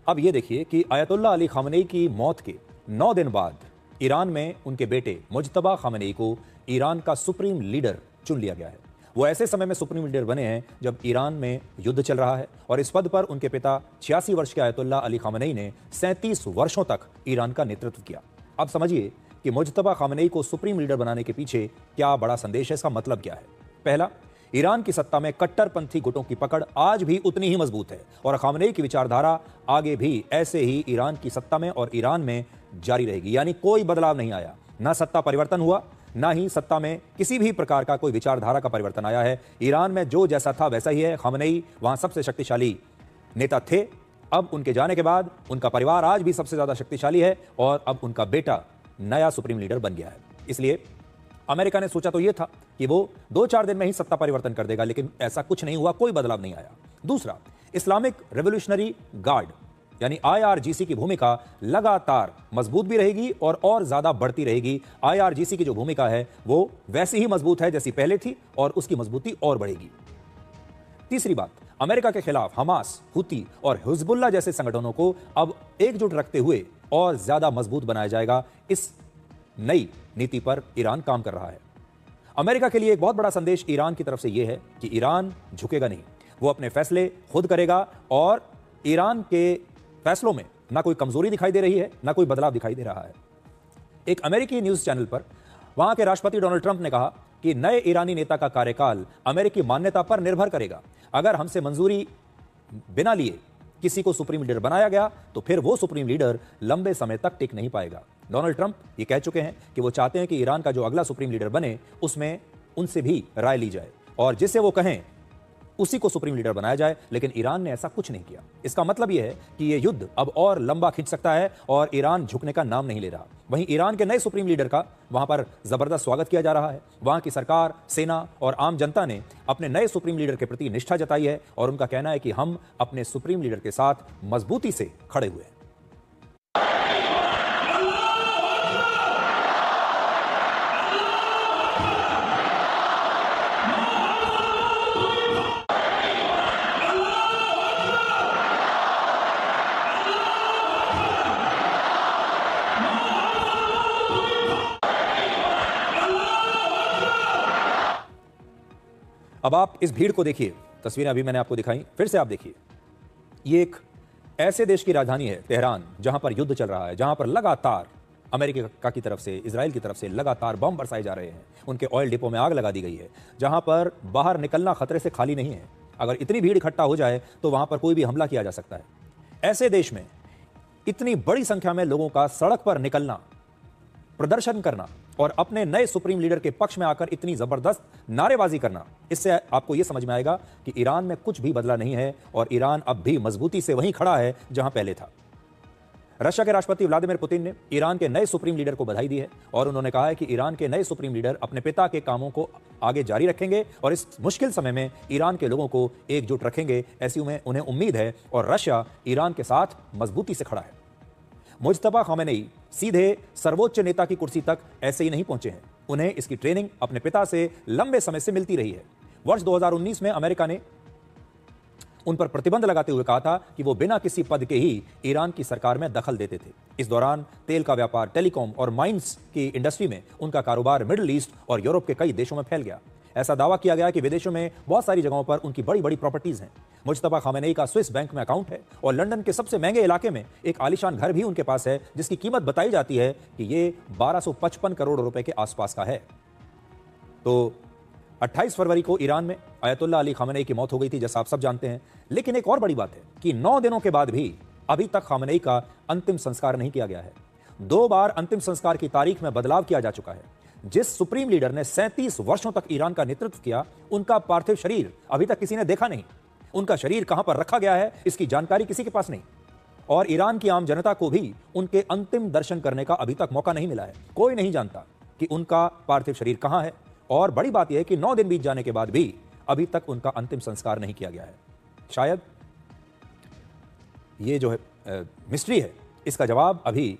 अब ये देखिए कि आयतुल्लाह अली खामनेई की मौत के 9 दिन बाद ईरान में उनके बेटे मुज्तबा खामनेई को ईरान का सुप्रीम लीडर चुन लिया गया है। वो ऐसे समय में सुप्रीम लीडर बने हैं जब ईरान में युद्ध चल रहा है और इस पद पर उनके पिता 86 वर्ष के आयतुल्लाह अली खामनेई ने 37 वर्षों तक ईरान का नेतृत्व किया। अब समझिए कि मुज्तबा खामनेई को सुप्रीम लीडर बनाने के पीछे क्या बड़ा संदेश है, इसका मतलब क्या है। पहला, ईरान की सत्ता में कट्टरपंथी गुटों की पकड़ आज भी उतनी ही मजबूत है और खामनेई की विचारधारा आगे भी ऐसे ही ईरान की सत्ता में और ईरान में जारी रहेगी, यानी कोई बदलाव नहीं आया। ना सत्ता परिवर्तन हुआ, ना ही सत्ता में किसी भी प्रकार का कोई विचारधारा का परिवर्तन आया है। ईरान में जो जैसा था वैसा ही है। खामनेई वहां सबसे शक्तिशाली नेता थे। अब उनके जाने के बाद उनका परिवार आज भी सबसे ज्यादा शक्तिशाली है और अब उनका बेटा नया सुप्रीम लीडर बन गया है। इसलिए अमेरिका ने सोचा तो यह था कि वो 2-4 दिन में ही सत्ता परिवर्तन कर देगा, लेकिन ऐसा कुछ नहीं हुआ, कोई बदलाव नहीं आया। दूसरा, इस्लामिक रेवोल्यूशनरी गार्ड यानी IRGC की भूमिका लगातार मजबूत भी रहेगी और ज्यादा बढ़ती रहेगी। IRGC की जो भूमिका है वो वैसी ही मजबूत है जैसी पहले थी और उसकी मजबूती और बढ़ेगी। तीसरी बात, अमेरिका के खिलाफ हमास, हुती और हिजबुल्लाह जैसे संगठनों को अब एकजुट रखते हुए और ज्यादा मजबूत बनाया जाएगा। इस नई नीति पर ईरान काम कर रहा है। अमेरिका के लिए एक बहुत बड़ा संदेश ईरान की तरफ से यह है कि ईरान झुकेगा नहीं, वो अपने फैसले खुद करेगा और ईरान के फैसलों में ना कोई कमजोरी दिखाई दे रही है, ना कोई बदलाव दिखाई दे रहा है। एक अमेरिकी न्यूज चैनल पर वहां के राष्ट्रपति डोनाल्ड ट्रंप ने कहा कि नए ईरानी नेता का कार्यकाल अमेरिकी मान्यता पर निर्भर करेगा। अगर हमसे मंजूरी बिना लिए किसी को सुप्रीम लीडर बनाया गया तो फिर वो सुप्रीम लीडर लंबे समय तक टिक नहीं पाएगा। डोनाल्ड ट्रंप ये कह चुके हैं कि वो चाहते हैं कि ईरान का जो अगला सुप्रीम लीडर बने उसमें उनसे भी राय ली जाए और जिसे वो कहें उसी को सुप्रीम लीडर बनाया जाए, लेकिन ईरान ने ऐसा कुछ नहीं किया। इसका मतलब यह है कि यह युद्ध अब और लंबा खिंच सकता है और ईरान झुकने का नाम नहीं ले रहा। वहीं ईरान के नए सुप्रीम लीडर का वहां पर जबरदस्त स्वागत किया जा रहा है। वहां की सरकार, सेना और आम जनता ने अपने नए सुप्रीम लीडर के प्रति निष्ठा जताई है और उनका कहना है कि हम अपने सुप्रीम लीडर के साथ मजबूती से खड़े हुए हैं। अब आप इस भीड़ को देखिए, तस्वीरें अभी मैंने आपको दिखाई, फिर से आप देखिए। ये एक ऐसे देश की राजधानी है तेहरान जहां पर युद्ध चल रहा है, जहां पर लगातार अमेरिका की तरफ से, इजराइल की तरफ से लगातार बम बरसाए जा रहे हैं। उनके ऑयल डिपो में आग लगा दी गई है, जहां पर बाहर निकलना खतरे से खाली नहीं है। अगर इतनी भीड़ इकट्ठा हो जाए तो वहां पर कोई भी हमला किया जा सकता है। ऐसे देश में इतनी बड़ी संख्या में लोगों का सड़क पर निकलना, प्रदर्शन करना और अपने नए सुप्रीम लीडर के पक्ष में आकर इतनी जबरदस्त नारेबाजी करना, इससे आपको यह समझ में आएगा कि ईरान में कुछ भी बदला नहीं है और ईरान अब भी मजबूती से वहीं खड़ा है जहां पहले था। रशिया के राष्ट्रपति व्लादिमीर पुतिन ने ईरान के नए सुप्रीम लीडर को बधाई दी है और उन्होंने कहा है कि ईरान के नए सुप्रीम लीडर अपने पिता के कामों को आगे जारी रखेंगे और इस मुश्किल समय में ईरान के लोगों को एकजुट रखेंगे, ऐसी उन्हें उम्मीद है और रशिया ईरान के साथ मजबूती से खड़ा है। मुज्तबा खामनेई सीधे सर्वोच्च नेता की कुर्सी तक ऐसे ही नहीं पहुंचे हैं। उन्हें इसकी ट्रेनिंग अपने पिता से लंबे समय से मिलती रही है। वर्ष 2019 में अमेरिका ने उन पर प्रतिबंध लगाते हुए कहा था कि वो बिना किसी पद के ही ईरान की सरकार में दखल देते थे। इस दौरान तेल का व्यापार, टेलीकॉम और माइंस की इंडस्ट्री में उनका कारोबार मिडिल ईस्ट और यूरोप के कई देशों में फैल गया। ऐसा दावा किया गया कि विदेशों में बहुत सारी जगहों पर उनकी बड़ी बड़ी प्रॉपर्टीज हैं। मुज्तबा खामनेई का स्विस बैंक में अकाउंट है और लंदन के सबसे महंगे इलाके में एक आलीशान घर भी उनके पास है, जिसकी कीमत बताई जाती है कि ये 1255 करोड़ रुपए के आसपास का है। तो 28 फरवरी को ईरान में आयतुल्लाह अली खामनेई की मौत हो गई थी, जैसा आप सब जानते हैं। लेकिन एक और बड़ी बात है कि 9 दिनों के बाद भी अभी तक खामनेई का अंतिम संस्कार नहीं किया गया है। 2 बार अंतिम संस्कार की तारीख में बदलाव किया जा चुका है। जिस सुप्रीम लीडर ने 37 वर्षों तक ईरान का नेतृत्व किया, उनका पार्थिव शरीर अभी तक किसी ने देखा नहीं। उनका शरीर कहां पर रखा गया है, इसकी जानकारी किसी के पास नहीं और ईरान की आम जनता को भी उनके अंतिम दर्शन करने का अभी तक मौका नहीं मिला है। कोई नहीं जानता कि उनका पार्थिव शरीर कहां है और बड़ी बात यह है कि 9 दिन बीत जाने के बाद भी अभी तक उनका अंतिम संस्कार नहीं किया गया है। शायद ये जो है मिस्ट्री है, इसका जवाब अभी